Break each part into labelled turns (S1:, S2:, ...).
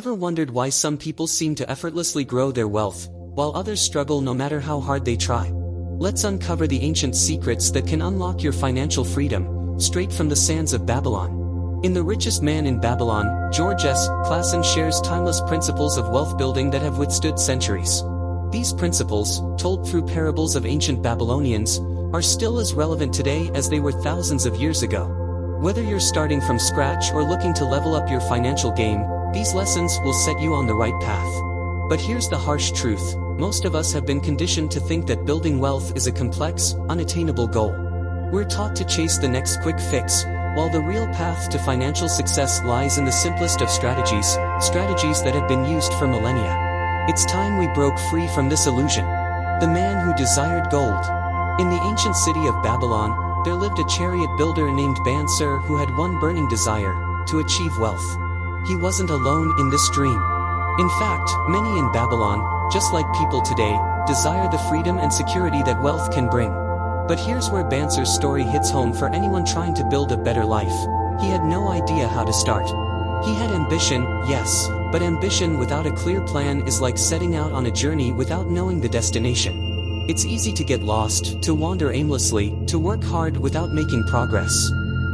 S1: Ever wondered why some people seem to effortlessly grow their wealth, while others struggle no matter how hard they try? Let's uncover the ancient secrets that can unlock your financial freedom, straight from the sands of Babylon. In The Richest Man in Babylon, Richest, Clason shares timeless principles of wealth building that have withstood centuries. These principles, told through parables of ancient Babylonians, are still as relevant today as they were thousands of years ago. Whether you're starting from scratch or looking to level up your financial game, these lessons will set you on the right path. But here's the harsh truth: most of us have been conditioned to think that building wealth is a complex, unattainable goal. We're taught to chase the next quick fix, while the real path to financial success lies in the simplest of strategies that have been used for millennia. It's time we broke free from this illusion. The man who desired gold. In the ancient city of Babylon, there lived a chariot builder named Bansir who had one burning desire: to achieve wealth. He wasn't alone in this dream. In fact, many in Babylon, just like people today, desire the freedom and security that wealth can bring. But here's where Bansir's story hits home for anyone trying to build a better life. He had no idea how to start. He had ambition, yes, but ambition without a clear plan is like setting out on a journey without knowing the destination. It's easy to get lost, to wander aimlessly, to work hard without making progress.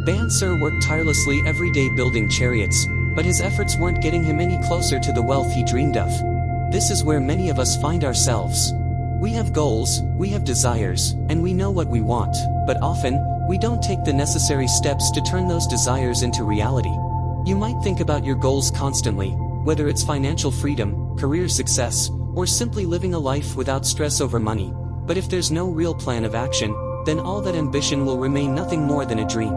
S1: Bansir worked tirelessly every day building chariots, but his efforts weren't getting him any closer to the wealth he dreamed of. This is where many of us find ourselves. We have goals, we have desires, and we know what we want, but often, we don't take the necessary steps to turn those desires into reality. You might think about your goals constantly, whether it's financial freedom, career success, or simply living a life without stress over money, but if there's no real plan of action, then all that ambition will remain nothing more than a dream.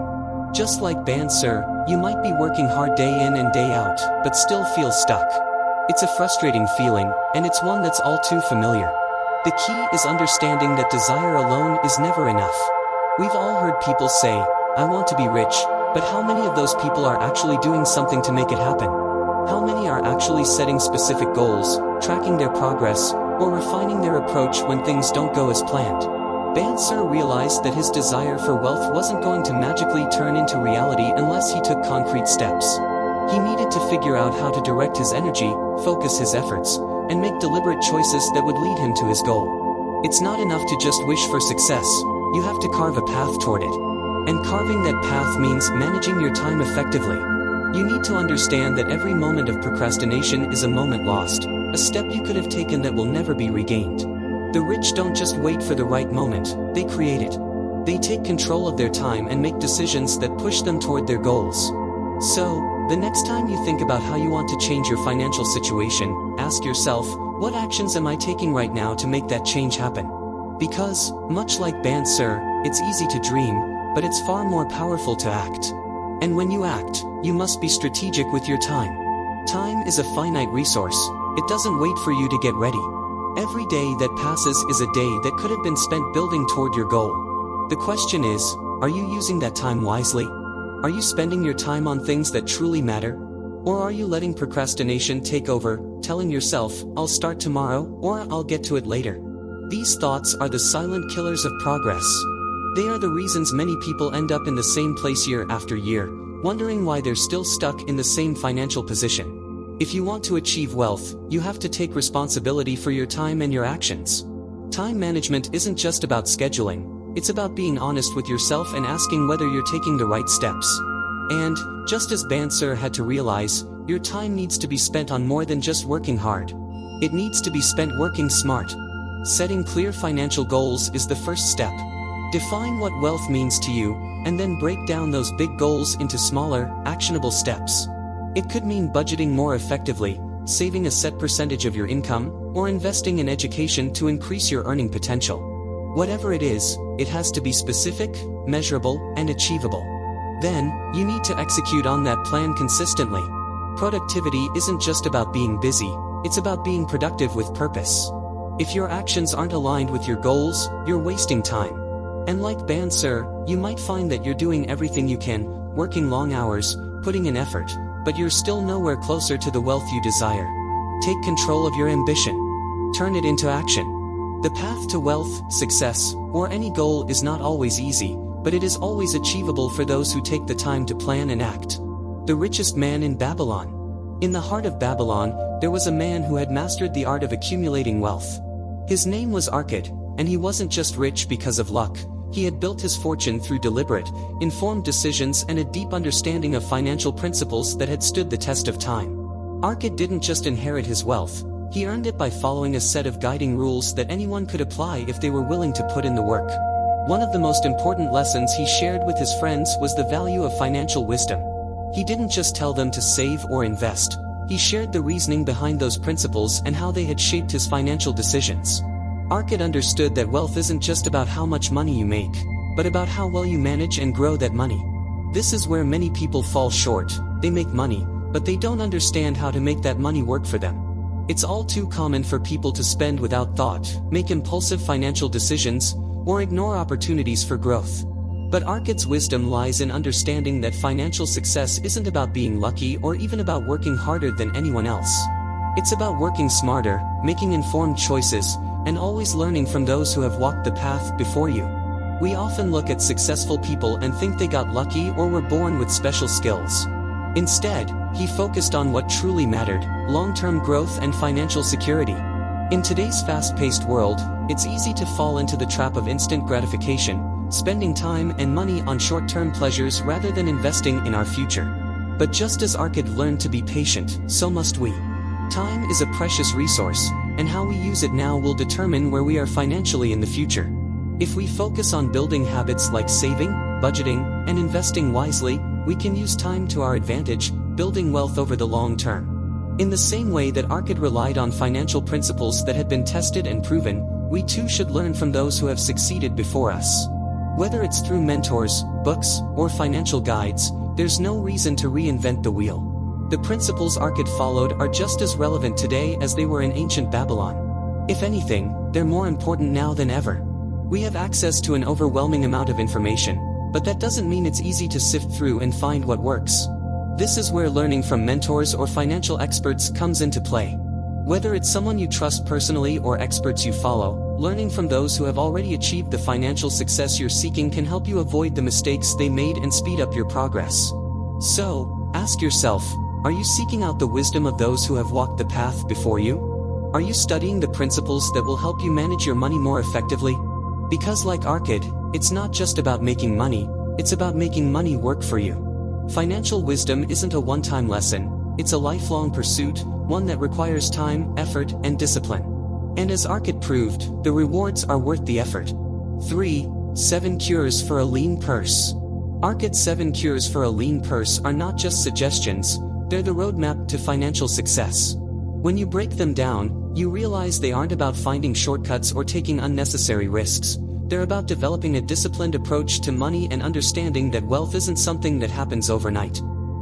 S1: Just like Bansir, you might be working hard day in and day out, but still feel stuck. It's a frustrating feeling, and it's one that's all too familiar. The key is understanding that desire alone is never enough. We've all heard people say, "I want to be rich," but how many of those people are actually doing something to make it happen? How many are actually setting specific goals, tracking their progress, or refining their approach when things don't go as planned? Bansir realized that his desire for wealth wasn't going to magically turn into reality unless he took concrete steps. He needed to figure out how to direct his energy, focus his efforts, and make deliberate choices that would lead him to his goal. It's not enough to just wish for success, you have to carve a path toward it. And carving that path means managing your time effectively. You need to understand that every moment of procrastination is a moment lost, a step you could have taken that will never be regained. The rich don't just wait for the right moment, they create it. They take control of their time and make decisions that push them toward their goals. So, the next time you think about how you want to change your financial situation, ask yourself, what actions am I taking right now to make that change happen? Because, much like Bansir, it's easy to dream, but it's far more powerful to act. And when you act, you must be strategic with your time. Time is a finite resource. It doesn't wait for you to get ready. Every day that passes is a day that could have been spent building toward your goal. The question is, are you using that time wisely? Are you spending your time on things that truly matter? Or are you letting procrastination take over, telling yourself, "I'll start tomorrow," or "I'll get to it later"? These thoughts are the silent killers of progress. They are the reasons many people end up in the same place year after year, wondering why they're still stuck in the same financial position. If you want to achieve wealth, you have to take responsibility for your time and your actions. Time management isn't just about scheduling, it's about being honest with yourself and asking whether you're taking the right steps. And, just as Bansir had to realize, your time needs to be spent on more than just working hard. It needs to be spent working smart. Setting clear financial goals is the first step. Define what wealth means to you, and then break down those big goals into smaller, actionable steps. It could mean budgeting more effectively, saving a set percentage of your income, or investing in education to increase your earning potential. Whatever it is, it has to be specific, measurable, and achievable. Then, you need to execute on that plan consistently. Productivity isn't just about being busy, it's about being productive with purpose. If your actions aren't aligned with your goals, you're wasting time. And like Bansir, you might find that you're doing everything you can, working long hours, putting in effort, but you're still nowhere closer to the wealth you desire. Take control of your ambition. Turn it into action. The path to wealth, success, or any goal is not always easy, but it is always achievable for those who take the time to plan and act. The Richest Man in Babylon. In the heart of Babylon, there was a man who had mastered the art of accumulating wealth. His name was Arkad, and he wasn't just rich because of luck. He had built his fortune through deliberate, informed decisions and a deep understanding of financial principles that had stood the test of time. Arkad didn't just inherit his wealth, he earned it by following a set of guiding rules that anyone could apply if they were willing to put in the work. One of the most important lessons he shared with his friends was the value of financial wisdom. He didn't just tell them to save or invest, he shared the reasoning behind those principles and how they had shaped his financial decisions. Arkad understood that wealth isn't just about how much money you make, but about how well you manage and grow that money. This is where many people fall short. They make money, but they don't understand how to make that money work for them. It's all too common for people to spend without thought, make impulsive financial decisions, or ignore opportunities for growth. But Arkad's wisdom lies in understanding that financial success isn't about being lucky or even about working harder than anyone else. It's about working smarter, making informed choices, and always learning from those who have walked the path before you. We often look at successful people and think they got lucky or were born with special skills. Instead, he focused on what truly mattered: long-term growth and financial security. In today's fast-paced world, it's easy to fall into the trap of instant gratification, spending time and money on short-term pleasures rather than investing in our future. But just as Arkad learned to be patient, so must we. Time is a precious resource, and how we use it now will determine where we are financially in the future. If we focus on building habits like saving, budgeting, and investing wisely, we can use time to our advantage, building wealth over the long term. In the same way that Arkad relied on financial principles that had been tested and proven, we too should learn from those who have succeeded before us. Whether it's through mentors, books, or financial guides, there's no reason to reinvent the wheel. The principles Arkad followed are just as relevant today as they were in ancient Babylon. If anything, they're more important now than ever. We have access to an overwhelming amount of information, but that doesn't mean it's easy to sift through and find what works. This is where learning from mentors or financial experts comes into play. Whether it's someone you trust personally or experts you follow, learning from those who have already achieved the financial success you're seeking can help you avoid the mistakes they made and speed up your progress. So, ask yourself, are you seeking out the wisdom of those who have walked the path before you? Are you studying the principles that will help you manage your money more effectively? Because like Arkad, it's not just about making money, it's about making money work for you. Financial wisdom isn't a one-time lesson, it's a lifelong pursuit, one that requires time, effort, and discipline. And as Arkad proved, the rewards are worth the effort. 3. 7 Cures for a Lean Purse. Arkad's 7 cures for a lean purse are not just suggestions, they're the roadmap to financial success. When you break them down, you realize they aren't about finding shortcuts or taking unnecessary risks. They're about developing a disciplined approach to money and understanding that wealth isn't something that happens overnight.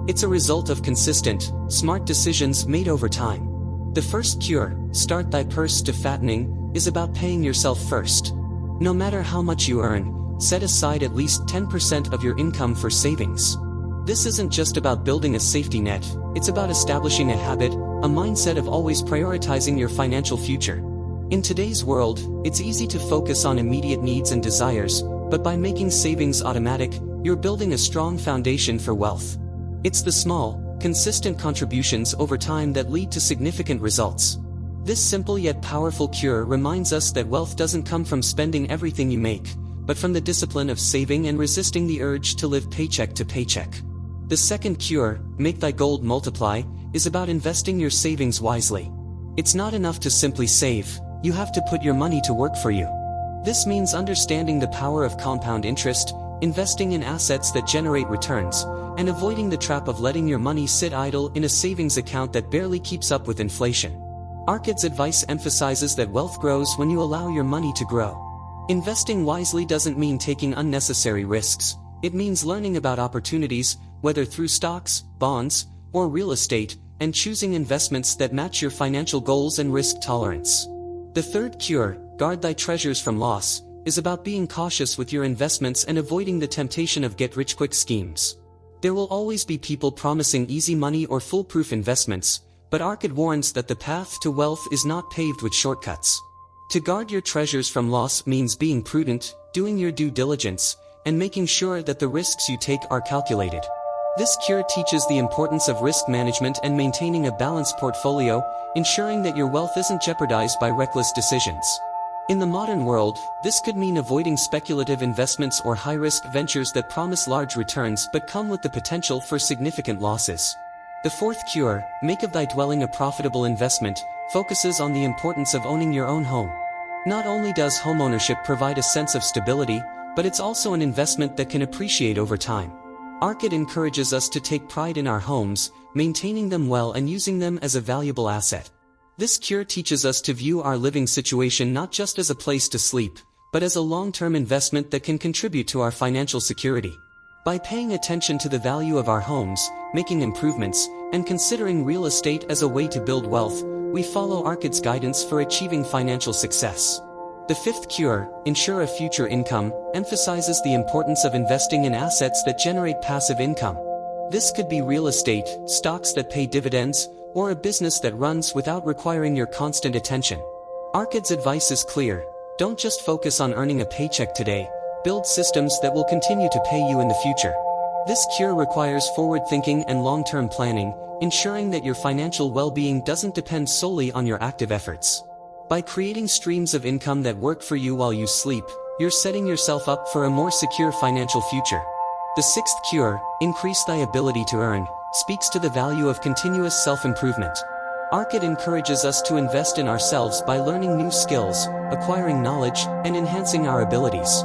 S1: It's a result of consistent, smart decisions made over time. The first cure, Start Thy Purse to Fattening, is about paying yourself first. No matter how much you earn, set aside at least 10% of your income for savings. This isn't just about building a safety net, it's about establishing a habit, a mindset of always prioritizing your financial future. In today's world, it's easy to focus on immediate needs and desires, but by making savings automatic, you're building a strong foundation for wealth. It's the small, consistent contributions over time that lead to significant results. This simple yet powerful cure reminds us that wealth doesn't come from spending everything you make, but from the discipline of saving and resisting the urge to live paycheck to paycheck. The second cure, Make Thy Gold Multiply, is about investing your savings wisely. It's not enough to simply save, you have to put your money to work for you. This means understanding the power of compound interest, investing in assets that generate returns, and avoiding the trap of letting your money sit idle in a savings account that barely keeps up with inflation. Arkad's advice emphasizes that wealth grows when you allow your money to grow. Investing wisely doesn't mean taking unnecessary risks, it means learning about opportunities, whether through stocks, bonds, or real estate, and choosing investments that match your financial goals and risk tolerance. The third cure, Guard Thy Treasures from Loss, is about being cautious with your investments and avoiding the temptation of get-rich-quick schemes. There will always be people promising easy money or foolproof investments, but Arkad warns that the path to wealth is not paved with shortcuts. To guard your treasures from loss means being prudent, doing your due diligence, and making sure that the risks you take are calculated. This cure teaches the importance of risk management and maintaining a balanced portfolio, ensuring that your wealth isn't jeopardized by reckless decisions. In the modern world, this could mean avoiding speculative investments or high-risk ventures that promise large returns but come with the potential for significant losses. The fourth cure, make of thy dwelling a profitable investment, focuses on the importance of owning your own home. Not only does homeownership provide a sense of stability, but it's also an investment that can appreciate over time. Arcad encourages us to take pride in our homes, maintaining them well and using them as a valuable asset. This cure teaches us to view our living situation not just as a place to sleep, but as a long-term investment that can contribute to our financial security. By paying attention to the value of our homes, making improvements, and considering real estate as a way to build wealth, we follow Arcad's guidance for achieving financial success. The fifth cure, ensure a future income, emphasizes the importance of investing in assets that generate passive income. This could be real estate, stocks that pay dividends, or a business that runs without requiring your constant attention. Arcad's advice is clear: don't just focus on earning a paycheck today, build systems that will continue to pay you in the future. This cure requires forward thinking and long-term planning, ensuring that your financial well-being doesn't depend solely on your active efforts. By creating streams of income that work for you while you sleep, you're setting yourself up for a more secure financial future. The sixth cure, increase thy ability to earn, speaks to the value of continuous self-improvement. Arcad encourages us to invest in ourselves by learning new skills, acquiring knowledge, and enhancing our abilities.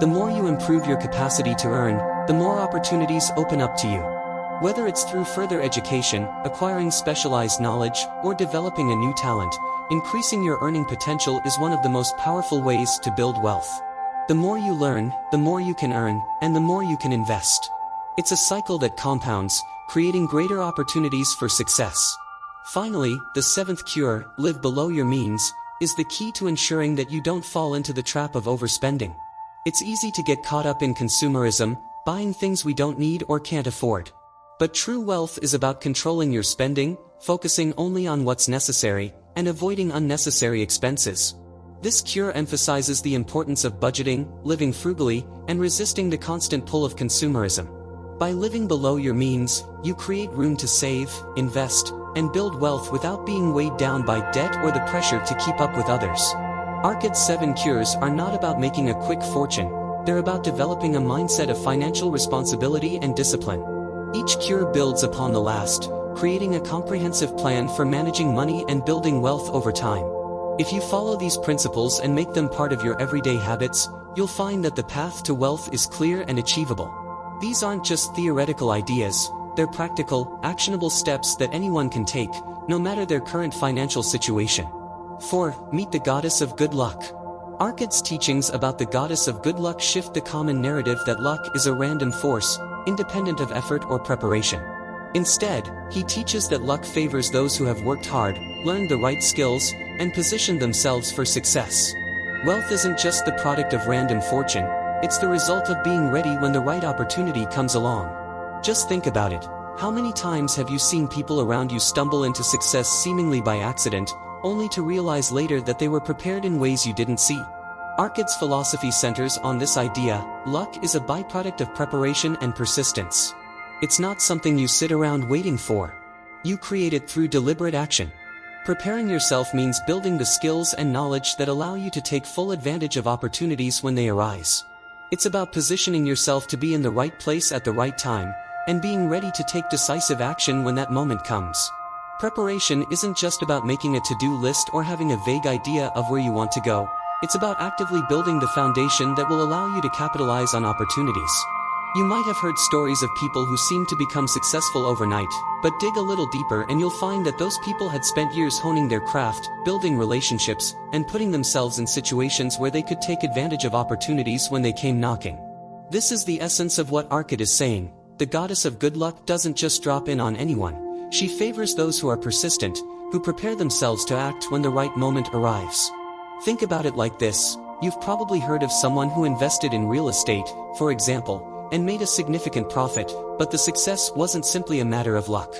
S1: The more you improve your capacity to earn, the more opportunities open up to you. Whether it's through further education, acquiring specialized knowledge, or developing a new talent, increasing your earning potential is one of the most powerful ways to build wealth. The more you learn, the more you can earn, and the more you can invest. It's a cycle that compounds, creating greater opportunities for success. Finally, the seventh cure, live below your means, is the key to ensuring that you don't fall into the trap of overspending. It's easy to get caught up in consumerism, buying things we don't need or can't afford. But true wealth is about controlling your spending, focusing only on what's necessary, and avoiding unnecessary expenses. This cure emphasizes the importance of budgeting, living frugally, and resisting the constant pull of consumerism. By living below your means, you create room to save, invest, and build wealth without being weighed down by debt or the pressure to keep up with others. Arcad's 7 cures are not about making a quick fortune, they're about developing a mindset of financial responsibility and discipline. Each cure builds upon the last, creating a comprehensive plan for managing money and building wealth over time. If you follow these principles and make them part of your everyday habits, you'll find that the path to wealth is clear and achievable. These aren't just theoretical ideas, they're practical, actionable steps that anyone can take, no matter their current financial situation. 4. Meet the goddess of good luck. Arcad's teachings about the goddess of good luck shift the common narrative that luck is a random force, independent of effort or preparation. Instead, he teaches that luck favors those who have worked hard, learned the right skills, and positioned themselves for success. Wealth isn't just the product of random fortune, it's the result of being ready when the right opportunity comes along. Just think about it. How many times have you seen people around you stumble into success seemingly by accident, only to realize later that they were prepared in ways you didn't see? Arcad's philosophy centers on this idea: luck is a byproduct of preparation and persistence. It's not something you sit around waiting for. You create it through deliberate action. Preparing yourself means building the skills and knowledge that allow you to take full advantage of opportunities when they arise. It's about positioning yourself to be in the right place at the right time, and being ready to take decisive action when that moment comes. Preparation isn't just about making a to-do list or having a vague idea of where you want to go. It's about actively building the foundation that will allow you to capitalize on opportunities. You might have heard stories of people who seem to become successful overnight, but dig a little deeper and you'll find that those people had spent years honing their craft, building relationships, and putting themselves in situations where they could take advantage of opportunities when they came knocking. This is the essence of what Arcad is saying. The goddess of good luck doesn't just drop in on anyone. She favors those who are persistent, who prepare themselves to act when the right moment arrives. Think about it like this. You've probably heard of someone who invested in real estate, for example, and made a significant profit, but the success wasn't simply a matter of luck.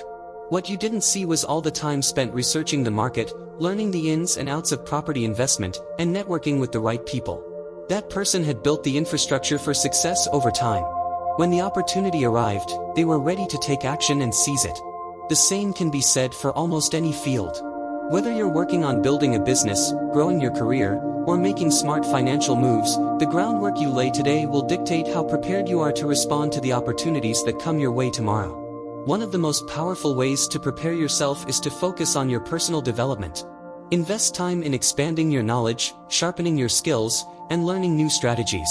S1: What you didn't see was all the time spent researching the market, learning the ins and outs of property investment, and networking with the right people. That person had built the infrastructure for success over time. When the opportunity arrived, they were ready to take action and seize it. The same can be said for almost any field. Whether you're working on building a business, growing your career, or making smart financial moves, the groundwork you lay today will dictate how prepared you are to respond to the opportunities that come your way tomorrow. One of the most powerful ways to prepare yourself is to focus on your personal development. Invest time in expanding your knowledge, sharpening your skills, and learning new strategies.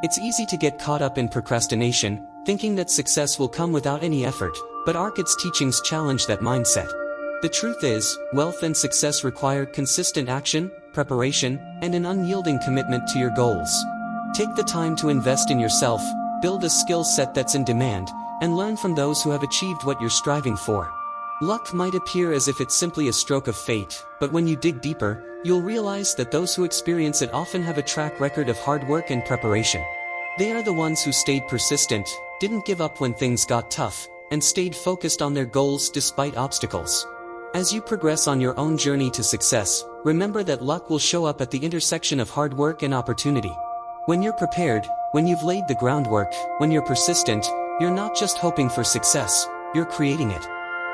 S1: It's easy to get caught up in procrastination, thinking that success will come without any effort, but Arkad's teachings challenge that mindset. The truth is, wealth and success require consistent action, preparation, and an unyielding commitment to your goals. Take the time to invest in yourself, build a skill set that's in demand, and learn from those who have achieved what you're striving for. Luck might appear as if it's simply a stroke of fate, but when you dig deeper, you'll realize that those who experience it often have a track record of hard work and preparation. They are the ones who stayed persistent, didn't give up when things got tough, and stayed focused on their goals despite obstacles. As you progress on your own journey to success, remember that luck will show up at the intersection of hard work and opportunity. When you're prepared, when you've laid the groundwork, when you're persistent, you're not just hoping for success, you're creating it.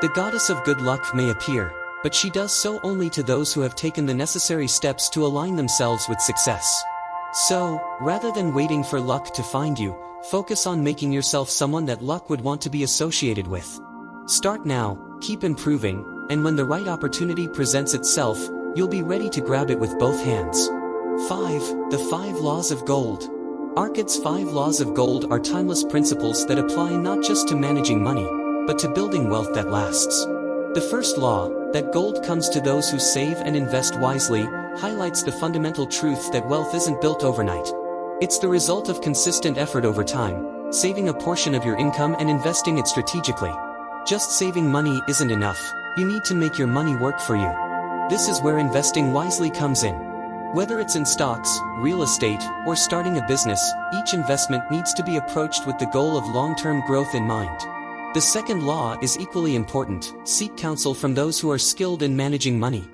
S1: The goddess of good luck may appear, but she does so only to those who have taken the necessary steps to align themselves with success. So, rather than waiting for luck to find you, focus on making yourself someone that luck would want to be associated with. Start now, keep improving, and when the right opportunity presents itself, you'll be ready to grab it with both hands. 5. The 5 Laws of Gold. Arkad's 5 Laws of Gold are timeless principles that apply not just to managing money, but to building wealth that lasts. The first law, that gold comes to those who save and invest wisely, highlights the fundamental truth that wealth isn't built overnight. It's the result of consistent effort over time, saving a portion of your income and investing it strategically. Just saving money isn't enough. You need to make your money work for you. This is where investing wisely comes in. Whether it's in stocks, real estate, or starting a business, each investment needs to be approached with the goal of long-term growth in mind. The second law is equally important: seek counsel from those who are skilled in managing money.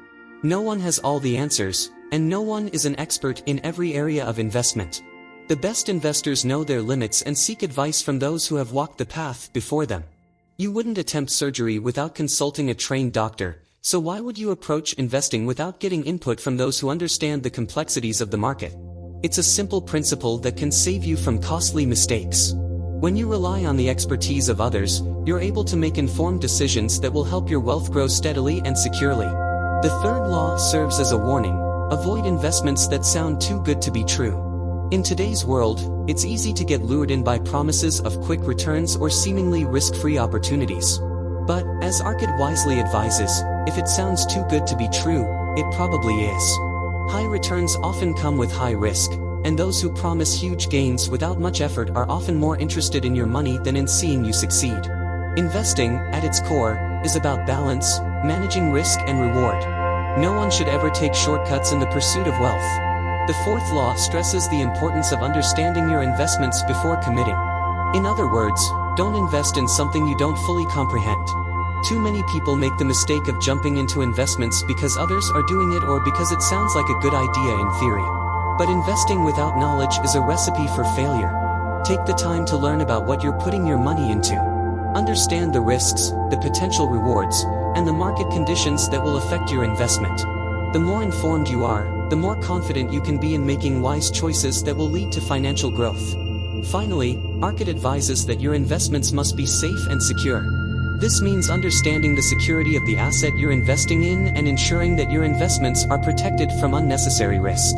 S1: No one has all the answers, and no one is an expert in every area of investment. The best investors know their limits and seek advice from those who have walked the path before them. You wouldn't attempt surgery without consulting a trained doctor, so why would you approach investing without getting input from those who understand the complexities of the market? It's a simple principle that can save you from costly mistakes. When you rely on the expertise of others, you're able to make informed decisions that will help your wealth grow steadily and securely. The third law serves as a warning: avoid investments that sound too good to be true. In today's world, it's easy to get lured in by promises of quick returns or seemingly risk-free opportunities. But, as Arkad wisely advises, if it sounds too good to be true, it probably is. High returns often come with high risk, and those who promise huge gains without much effort are often more interested in your money than in seeing you succeed. Investing, at its core, is about balance, managing risk and reward. No one should ever take shortcuts in the pursuit of wealth. The fourth law stresses the importance of understanding your investments before committing. In other words, don't invest in something you don't fully comprehend. Too many people make the mistake of jumping into investments because others are doing it or because it sounds like a good idea in theory. But investing without knowledge is a recipe for failure. Take the time to learn about what you're putting your money into. Understand the risks, the potential rewards, and the market conditions that will affect your investment. The more informed you are, the more confident you can be in making wise choices that will lead to financial growth. Finally, Arkad advises that your investments must be safe and secure. This means understanding the security of the asset you're investing in and ensuring that your investments are protected from unnecessary risk.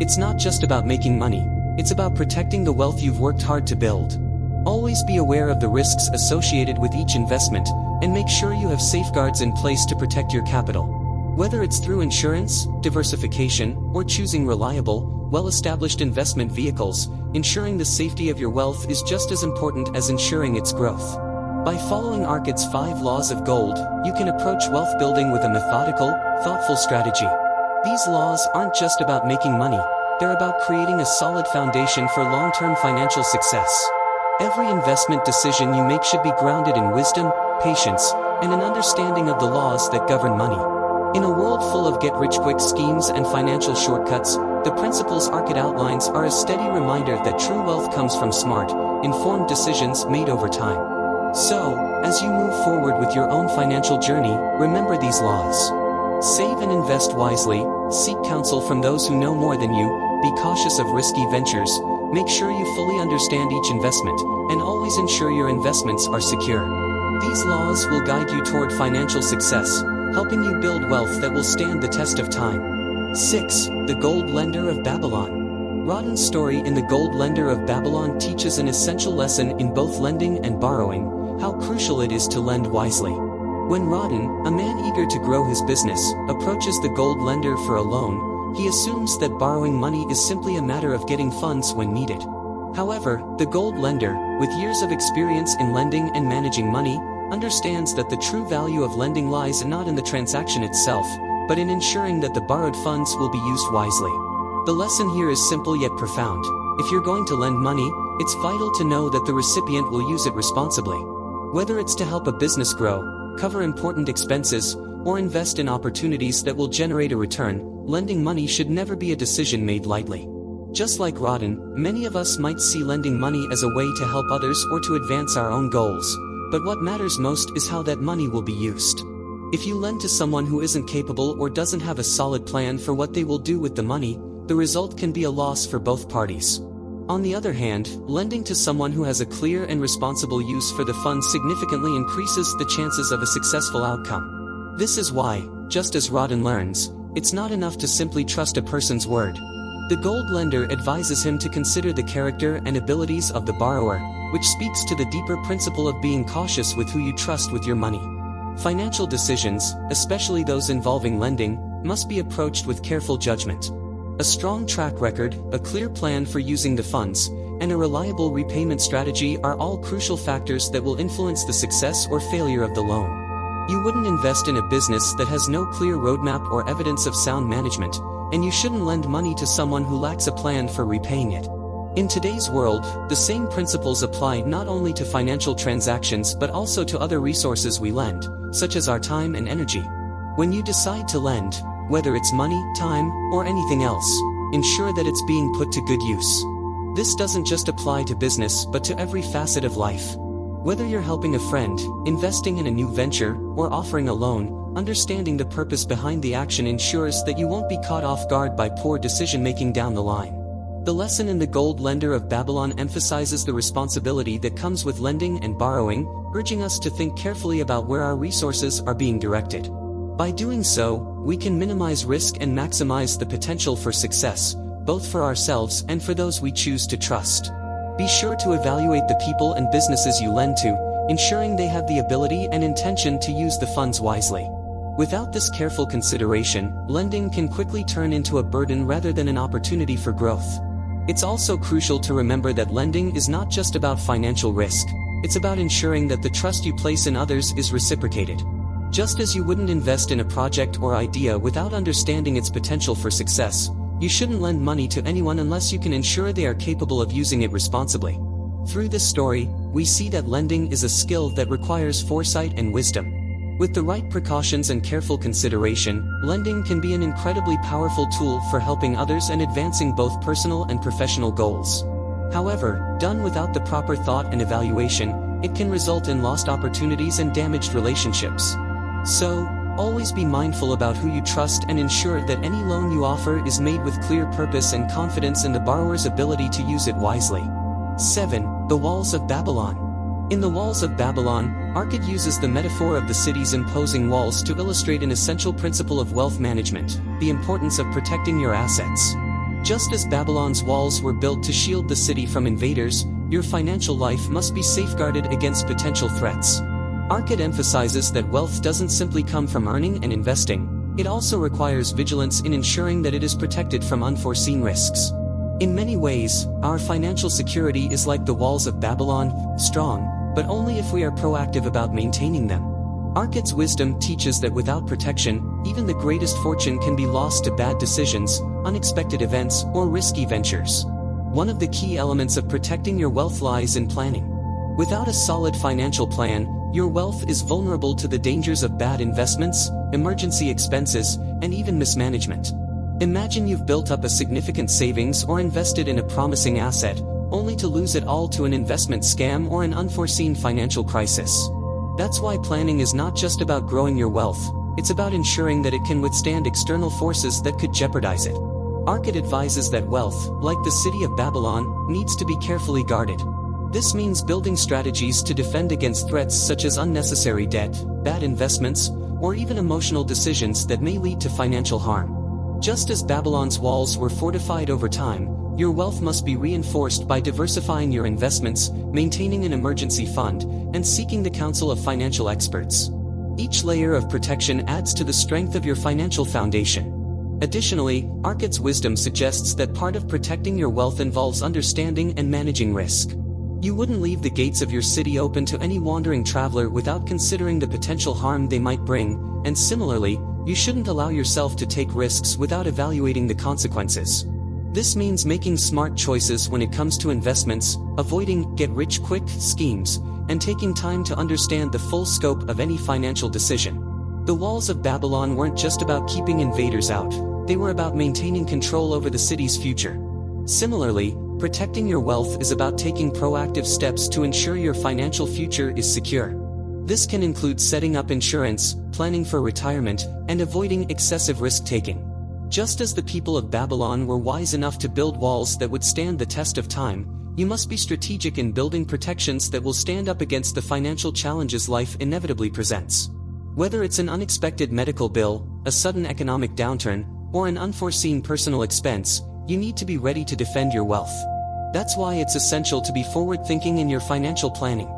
S1: It's not just about making money, it's about protecting the wealth you've worked hard to build. Always be aware of the risks associated with each investment, and make sure you have safeguards in place to protect your capital. Whether it's through insurance, diversification, or choosing reliable, well-established investment vehicles, ensuring the safety of your wealth is just as important as ensuring its growth. By following Arkad's 5 laws of gold, you can approach wealth building with a methodical, thoughtful strategy. These laws aren't just about making money, they're about creating a solid foundation for long-term financial success. Every investment decision you make should be grounded in wisdom, patience, and an understanding of the laws that govern money. In a world full of get-rich-quick schemes and financial shortcuts, the principles Arkad outlines are a steady reminder that true wealth comes from smart, informed decisions made over time. So, as you move forward with your own financial journey, remember these laws. Save and invest wisely, seek counsel from those who know more than you, be cautious of risky ventures, make sure you fully understand each investment, and always ensure your investments are secure. These laws will guide you toward financial success, helping you build wealth that will stand the test of time. 6. The Gold Lender of Babylon. Rodden's story in The Gold Lender of Babylon teaches an essential lesson in both lending and borrowing, how crucial it is to lend wisely. When Rodden, a man eager to grow his business, approaches the gold lender for a loan, he assumes that borrowing money is simply a matter of getting funds when needed. However, the gold lender, with years of experience in lending and managing money, understands that the true value of lending lies not in the transaction itself, but in ensuring that the borrowed funds will be used wisely. The lesson here is simple yet profound. If you're going to lend money, it's vital to know that the recipient will use it responsibly. Whether it's to help a business grow, cover important expenses, or invest in opportunities that will generate a return, lending money should never be a decision made lightly. Just like Rodden, many of us might see lending money as a way to help others or to advance our own goals, but what matters most is how that money will be used. If you lend to someone who isn't capable or doesn't have a solid plan for what they will do with the money, the result can be a loss for both parties. On the other hand, lending to someone who has a clear and responsible use for the funds significantly increases the chances of a successful outcome. This is why, just as Rodden learns, it's not enough to simply trust a person's word. The gold lender advises him to consider the character and abilities of the borrower, which speaks to the deeper principle of being cautious with who you trust with your money. Financial decisions, especially those involving lending, must be approached with careful judgment. A strong track record, a clear plan for using the funds, and a reliable repayment strategy are all crucial factors that will influence the success or failure of the loan. You wouldn't invest in a business that has no clear roadmap or evidence of sound management, and you shouldn't lend money to someone who lacks a plan for repaying it. In today's world, the same principles apply not only to financial transactions but also to other resources we lend, such as our time and energy. When you decide to lend, whether it's money, time, or anything else, ensure that it's being put to good use. This doesn't just apply to business but to every facet of life. Whether you're helping a friend, investing in a new venture, or offering a loan, understanding the purpose behind the action ensures that you won't be caught off guard by poor decision-making down the line. The lesson in The Gold Lender of Babylon emphasizes the responsibility that comes with lending and borrowing, urging us to think carefully about where our resources are being directed. By doing so, we can minimize risk and maximize the potential for success, both for ourselves and for those we choose to trust. Be sure to evaluate the people and businesses you lend to, ensuring they have the ability and intention to use the funds wisely. Without this careful consideration, lending can quickly turn into a burden rather than an opportunity for growth. It's also crucial to remember that lending is not just about financial risk, it's about ensuring that the trust you place in others is reciprocated. Just as you wouldn't invest in a project or idea without understanding its potential for success, you shouldn't lend money to anyone unless you can ensure they are capable of using it responsibly. Through this story, we see that lending is a skill that requires foresight and wisdom. With the right precautions and careful consideration, lending can be an incredibly powerful tool for helping others and advancing both personal and professional goals. However, done without the proper thought and evaluation, it can result in lost opportunities and damaged relationships. So, always be mindful about who you trust and ensure that any loan you offer is made with clear purpose and confidence in the borrower's ability to use it wisely. 7. The Walls of Babylon. In The Walls of Babylon, Arkad uses the metaphor of the city's imposing walls to illustrate an essential principle of wealth management, the importance of protecting your assets. Just as Babylon's walls were built to shield the city from invaders, your financial life must be safeguarded against potential threats. Arkad emphasizes that wealth doesn't simply come from earning and investing, it also requires vigilance in ensuring that it is protected from unforeseen risks. In many ways, our financial security is like the walls of Babylon, strong, but only if we are proactive about maintaining them. Arkad's wisdom teaches that without protection, even the greatest fortune can be lost to bad decisions, unexpected events, or risky ventures. One of the key elements of protecting your wealth lies in planning. Without a solid financial plan, your wealth is vulnerable to the dangers of bad investments, emergency expenses, and even mismanagement. Imagine you've built up a significant savings or invested in a promising asset, only to lose it all to an investment scam or an unforeseen financial crisis. That's why planning is not just about growing your wealth, it's about ensuring that it can withstand external forces that could jeopardize it. Arkad advises that wealth, like the city of Babylon, needs to be carefully guarded. This means building strategies to defend against threats such as unnecessary debt, bad investments, or even emotional decisions that may lead to financial harm. Just as Babylon's walls were fortified over time, your wealth must be reinforced by diversifying your investments, maintaining an emergency fund, and seeking the counsel of financial experts. Each layer of protection adds to the strength of your financial foundation. Additionally, Arkad's wisdom suggests that part of protecting your wealth involves understanding and managing risk. You wouldn't leave the gates of your city open to any wandering traveler without considering the potential harm they might bring, and similarly, you shouldn't allow yourself to take risks without evaluating the consequences. This means making smart choices when it comes to investments, avoiding get-rich-quick schemes, and taking time to understand the full scope of any financial decision. The walls of Babylon weren't just about keeping invaders out, they were about maintaining control over the city's future. Similarly, protecting your wealth is about taking proactive steps to ensure your financial future is secure. This can include setting up insurance, planning for retirement, and avoiding excessive risk-taking. Just as the people of Babylon were wise enough to build walls that would stand the test of time, you must be strategic in building protections that will stand up against the financial challenges life inevitably presents. Whether it's an unexpected medical bill, a sudden economic downturn, or an unforeseen personal expense, you need to be ready to defend your wealth. That's why it's essential to be forward-thinking in your financial planning.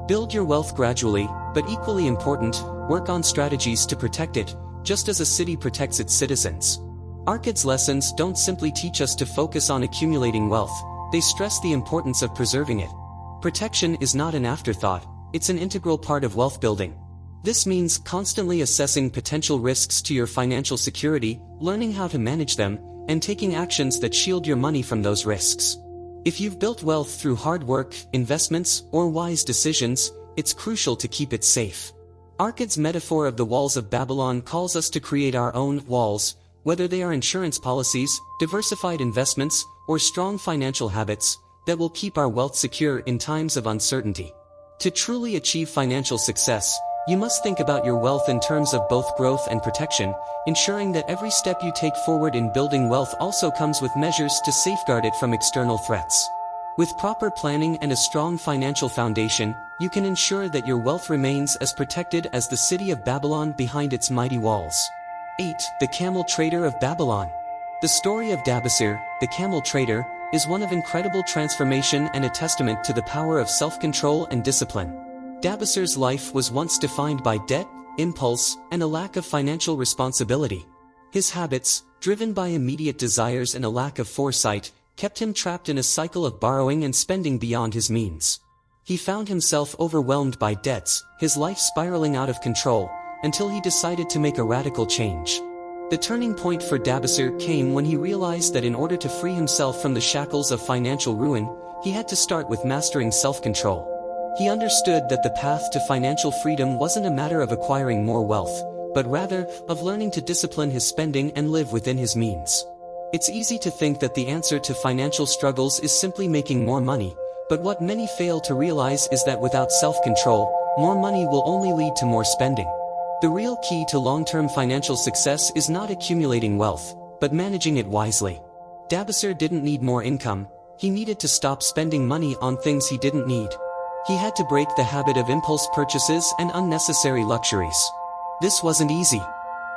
S1: Build your wealth gradually, but equally important, work on strategies to protect it, just as a city protects its citizens. Arkad's lessons don't simply teach us to focus on accumulating wealth, they stress the importance of preserving it. Protection is not an afterthought, it's an integral part of wealth building. This means constantly assessing potential risks to your financial security, learning how to manage them, and taking actions that shield your money from those risks. If you've built wealth through hard work, investments, or wise decisions, it's crucial to keep it safe. Arkad's metaphor of the walls of Babylon calls us to create our own walls, whether they are insurance policies, diversified investments, or strong financial habits, that will keep our wealth secure in times of uncertainty. To truly achieve financial success, you must think about your wealth in terms of both growth and protection, ensuring that every step you take forward in building wealth also comes with measures to safeguard it from external threats. With proper planning and a strong financial foundation, you can ensure that your wealth remains as protected as the city of Babylon behind its mighty walls. 8. The Camel Trader of Babylon. The story of Dabasir, the camel trader, is one of incredible transformation and a testament to the power of self-control and discipline. Dabasir's life was once defined by debt, impulse, and a lack of financial responsibility. His habits, driven by immediate desires and a lack of foresight, kept him trapped in a cycle of borrowing and spending beyond his means. He found himself overwhelmed by debts, his life spiraling out of control, until he decided to make a radical change. The turning point for Dabasir came when he realized that in order to free himself from the shackles of financial ruin, he had to start with mastering self-control. He understood that the path to financial freedom wasn't a matter of acquiring more wealth, but rather, of learning to discipline his spending and live within his means. It's easy to think that the answer to financial struggles is simply making more money, but what many fail to realize is that without self-control, more money will only lead to more spending. The real key to long-term financial success is not accumulating wealth, but managing it wisely. Dabasir didn't need more income, he needed to stop spending money on things he didn't need. He had to break the habit of impulse purchases and unnecessary luxuries. This wasn't easy.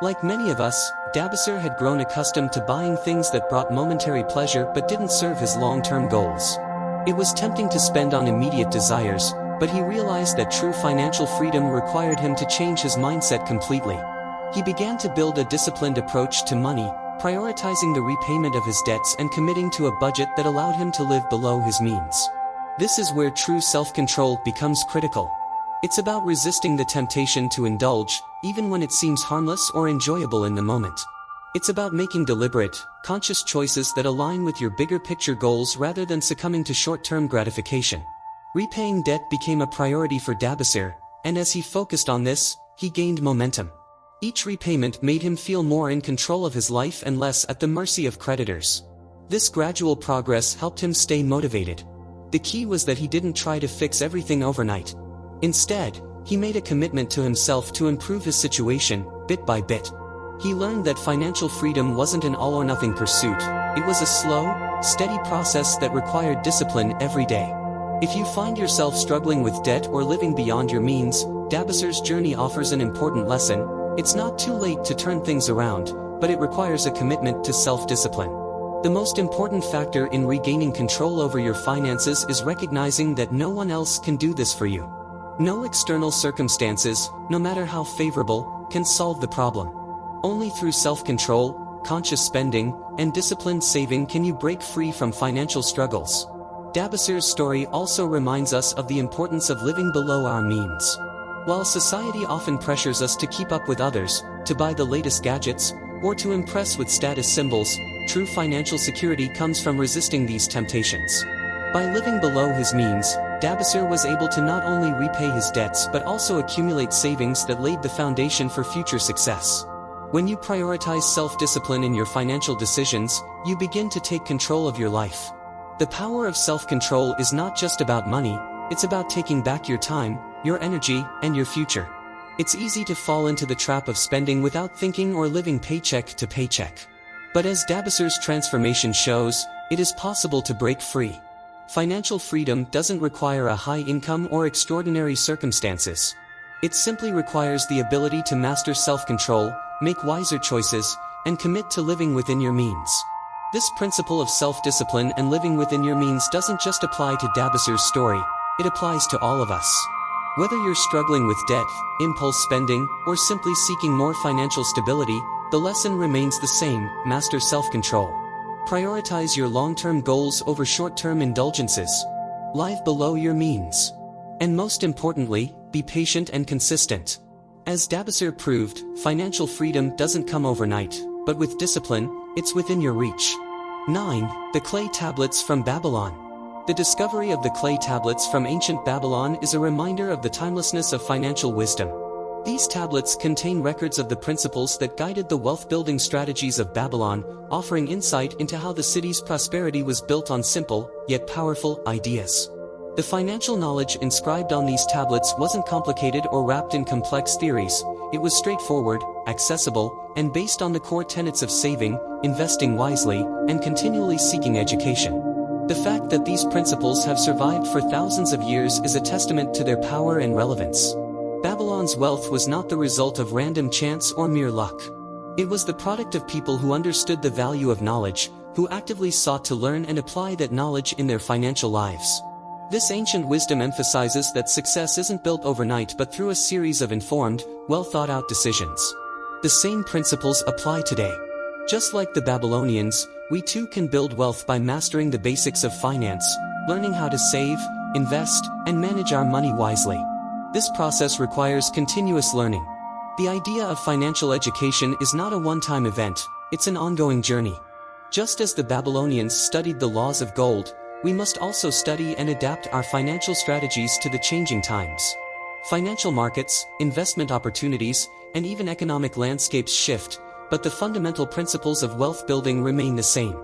S1: Like many of us, Dabasir had grown accustomed to buying things that brought momentary pleasure but didn't serve his long-term goals. It was tempting to spend on immediate desires, but he realized that true financial freedom required him to change his mindset completely. He began to build a disciplined approach to money, prioritizing the repayment of his debts and committing to a budget that allowed him to live below his means. This is where true self-control becomes critical. It's about resisting the temptation to indulge, even when it seems harmless or enjoyable in the moment. It's about making deliberate, conscious choices that align with your bigger picture goals rather than succumbing to short-term gratification. Repaying debt became a priority for Dabasir, and as he focused on this, he gained momentum. Each repayment made him feel more in control of his life and less at the mercy of creditors. This gradual progress helped him stay motivated. The key was that he didn't try to fix everything overnight. Instead, he made a commitment to himself to improve his situation, bit by bit. He learned that financial freedom wasn't an all-or-nothing pursuit, it was a slow, steady process that required discipline every day. If you find yourself struggling with debt or living beyond your means, Dabasir's journey offers an important lesson. It's not too late to turn things around, but it requires a commitment to self-discipline. The most important factor in regaining control over your finances is recognizing that no one else can do this for you. No external circumstances, no matter how favorable, can solve the problem. Only through self-control, conscious spending, and disciplined saving can you break free from financial struggles. Dabasir's story also reminds us of the importance of living below our means. While society often pressures us to keep up with others, to buy the latest gadgets, or to impress with status symbols, true financial security comes from resisting these temptations. By living below his means, Dabasir was able to not only repay his debts but also accumulate savings that laid the foundation for future success. When you prioritize self-discipline in your financial decisions, you begin to take control of your life. The power of self-control is not just about money, it's about taking back your time, your energy, and your future. It's easy to fall into the trap of spending without thinking or living paycheck to paycheck. But as Dabasir's transformation shows, it is possible to break free. Financial freedom doesn't require a high income or extraordinary circumstances. It simply requires the ability to master self-control, make wiser choices, and commit to living within your means. This principle of self-discipline and living within your means doesn't just apply to Dabasir's story, it applies to all of us. Whether you're struggling with debt, impulse spending, or simply seeking more financial stability, the lesson remains the same: master self-control. Prioritize your long-term goals over short-term indulgences. Live below your means. And most importantly, be patient and consistent. As Dabasir proved, financial freedom doesn't come overnight, but with discipline, it's within your reach. 9. The clay tablets from Babylon. The discovery of the clay tablets from ancient Babylon is a reminder of the timelessness of financial wisdom. These tablets contain records of the principles that guided the wealth-building strategies of Babylon, offering insight into how the city's prosperity was built on simple, yet powerful, ideas. The financial knowledge inscribed on these tablets wasn't complicated or wrapped in complex theories. It was straightforward, accessible, and based on the core tenets of saving, investing wisely, and continually seeking education. The fact that these principles have survived for thousands of years is a testament to their power and relevance. Babylon's wealth was not the result of random chance or mere luck. It was the product of people who understood the value of knowledge, who actively sought to learn and apply that knowledge in their financial lives. This ancient wisdom emphasizes that success isn't built overnight but through a series of informed, well-thought-out decisions. The same principles apply today. Just like the Babylonians, we too can build wealth by mastering the basics of finance, learning how to save, invest, and manage our money wisely. This process requires continuous learning. The idea of financial education is not a one-time event, it's an ongoing journey. Just as the Babylonians studied the laws of gold, we must also study and adapt our financial strategies to the changing times. Financial markets, investment opportunities, and even economic landscapes shift, but the fundamental principles of wealth building remain the same.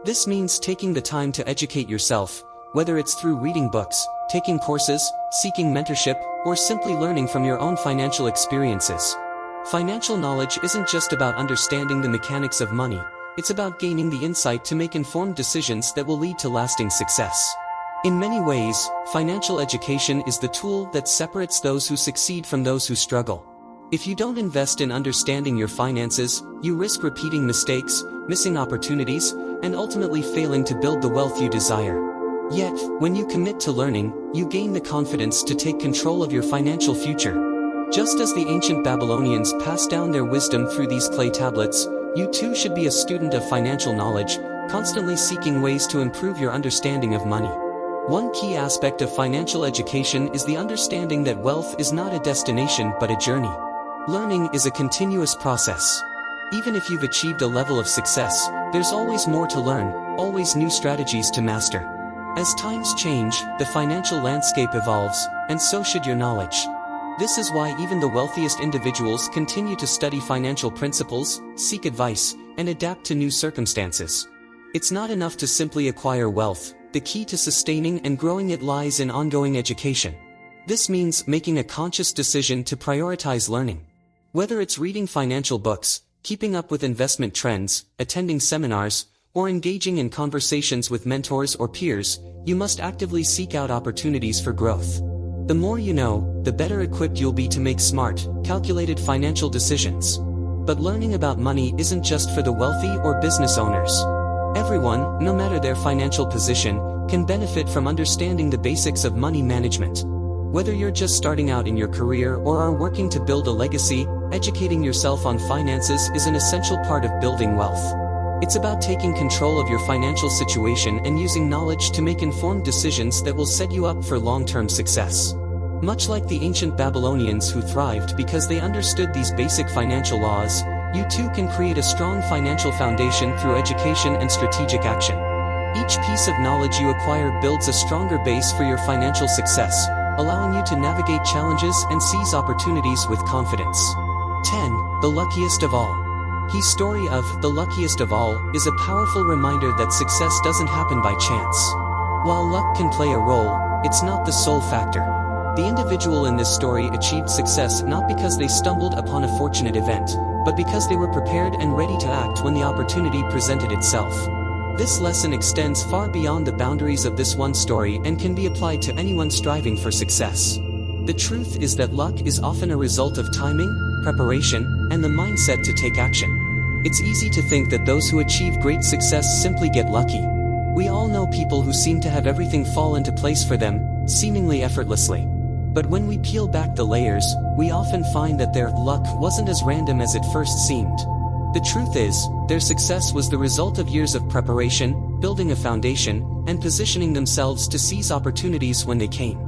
S1: This means taking the time to educate yourself, whether it's through reading books, taking courses, seeking mentorship, or simply learning from your own financial experiences. Financial knowledge isn't just about understanding the mechanics of money, it's about gaining the insight to make informed decisions that will lead to lasting success. In many ways, financial education is the tool that separates those who succeed from those who struggle. If you don't invest in understanding your finances, you risk repeating mistakes, missing opportunities, and ultimately failing to build the wealth you desire. Yet, when you commit to learning, you gain the confidence to take control of your financial future. Just as the ancient Babylonians passed down their wisdom through these clay tablets, you too should be a student of financial knowledge, constantly seeking ways to improve your understanding of money. One key aspect of financial education is the understanding that wealth is not a destination but a journey. Learning is a continuous process. Even if you've achieved a level of success, there's always more to learn, always new strategies to master. As times change, the financial landscape evolves, and so should your knowledge. This is why even the wealthiest individuals continue to study financial principles, seek advice, and adapt to new circumstances. It's not enough to simply acquire wealth, The key to sustaining and growing it lies in ongoing education. This means making a conscious decision to prioritize learning. Whether it's reading financial books, keeping up with investment trends, attending seminars, or engaging in conversations with mentors or peers, you must actively seek out opportunities for growth. The more you know, the better equipped you'll be to make smart, calculated financial decisions. But learning about money isn't just for the wealthy or business owners. Everyone, no matter their financial position, can benefit from understanding the basics of money management. Whether you're just starting out in your career or are working to build a legacy, educating yourself on finances is an essential part of building wealth. It's about taking control of your financial situation and using knowledge to make informed decisions that will set you up for long-term success. Much like the ancient Babylonians who thrived because they understood these basic financial laws, you too can create a strong financial foundation through education and strategic action. Each piece of knowledge you acquire builds a stronger base for your financial success, allowing you to navigate challenges and seize opportunities with confidence. 10. The luckiest of all. His story of The Luckiest of All is a powerful reminder that success doesn't happen by chance. While luck can play a role, it's not the sole factor. The individual in this story achieved success not because they stumbled upon a fortunate event, but because they were prepared and ready to act when the opportunity presented itself. This lesson extends far beyond the boundaries of this one story and can be applied to anyone striving for success. The truth is that luck is often a result of timing, preparation, and the mindset to take action. It's easy to think that those who achieve great success simply get lucky. We all know people who seem to have everything fall into place for them, seemingly effortlessly. But when we peel back the layers, we often find that their luck wasn't as random as it first seemed. The truth is, their success was the result of years of preparation, building a foundation, and positioning themselves to seize opportunities when they came.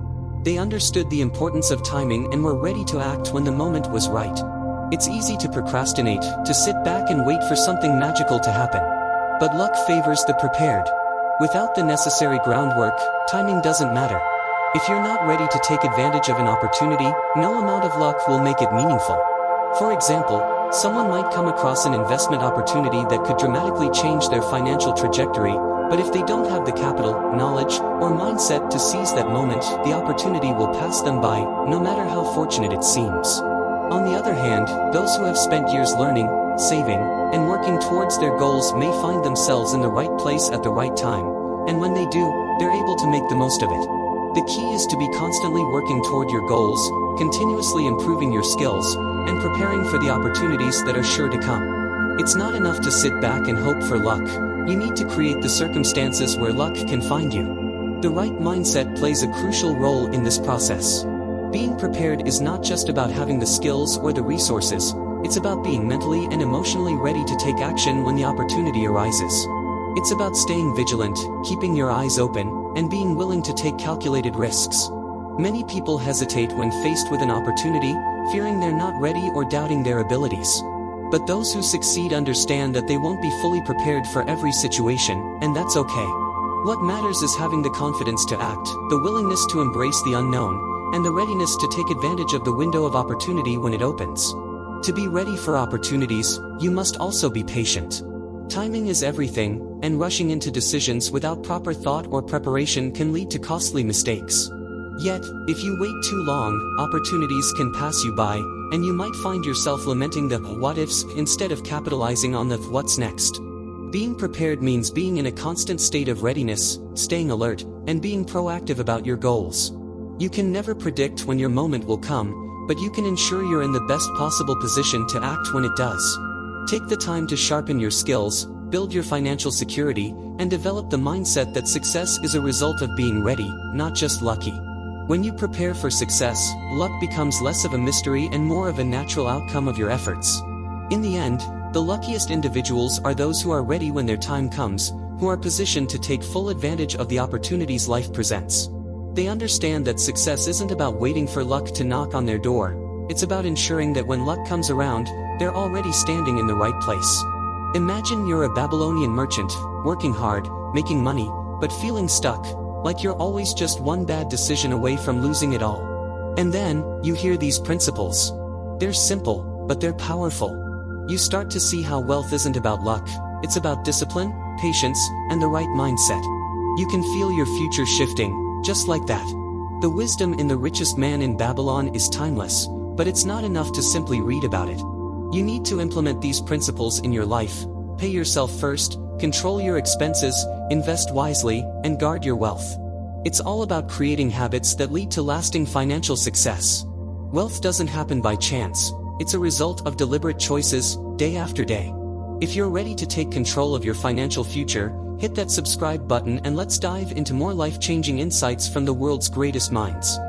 S1: They understood the importance of timing and were ready to act when the moment was right. It's easy to procrastinate, to sit back and wait for something magical to happen. But luck favors the prepared. Without the necessary groundwork, timing doesn't matter. If you're not ready to take advantage of an opportunity, no amount of luck will make it meaningful. For example, someone might come across an investment opportunity that could dramatically change their financial trajectory, but if they don't have the capital, knowledge, or mindset to seize that moment, the opportunity will pass them by, no matter how fortunate it seems. On the other hand, those who have spent years learning, saving, and working towards their goals may find themselves in the right place at the right time, and when they do, they're able to make the most of it. The key is to be constantly working toward your goals, continuously improving your skills, and preparing for the opportunities that are sure to come. It's not enough to sit back and hope for luck. You need to create the circumstances where luck can find you. The right mindset plays a crucial role in this process. Being prepared is not just about having the skills or the resources, it's about being mentally and emotionally ready to take action when the opportunity arises. It's about staying vigilant, keeping your eyes open, and being willing to take calculated risks. Many people hesitate when faced with an opportunity, fearing they're not ready or doubting their abilities. But those who succeed understand that they won't be fully prepared for every situation, and that's okay. What matters is having the confidence to act, the willingness to embrace the unknown, and the readiness to take advantage of the window of opportunity when it opens. To be ready for opportunities, you must also be patient. Timing is everything, and rushing into decisions without proper thought or preparation can lead to costly mistakes. Yet, if you wait too long, opportunities can pass you by, and you might find yourself lamenting the what-ifs instead of capitalizing on the what's next. Being prepared means being in a constant state of readiness, staying alert, and being proactive about your goals. You can never predict when your moment will come, but you can ensure you're in the best possible position to act when it does. Take the time to sharpen your skills, build your financial security, and develop the mindset that success is a result of being ready, not just lucky. When you prepare for success, luck becomes less of a mystery and more of a natural outcome of your efforts. In the end, the luckiest individuals are those who are ready when their time comes, who are positioned to take full advantage of the opportunities life presents. They understand that success isn't about waiting for luck to knock on their door, it's about ensuring that when luck comes around, they're already standing in the right place. Imagine you're a Babylonian merchant, working hard, making money, but feeling stuck, like you're always just one bad decision away from losing it all. And then, you hear these principles. They're simple, but they're powerful. You start to see how wealth isn't about luck, it's about discipline, patience, and the right mindset. You can feel your future shifting, just like that. The wisdom in The Richest Man in Babylon is timeless, but it's not enough to simply read about it. You need to implement these principles in your life. Pay yourself first, control your expenses, invest wisely, and guard your wealth. It's all about creating habits that lead to lasting financial success. Wealth doesn't happen by chance. It's a result of deliberate choices, day after day. If you're ready to take control of your financial future, hit that subscribe button and let's dive into more life-changing insights from the world's greatest minds.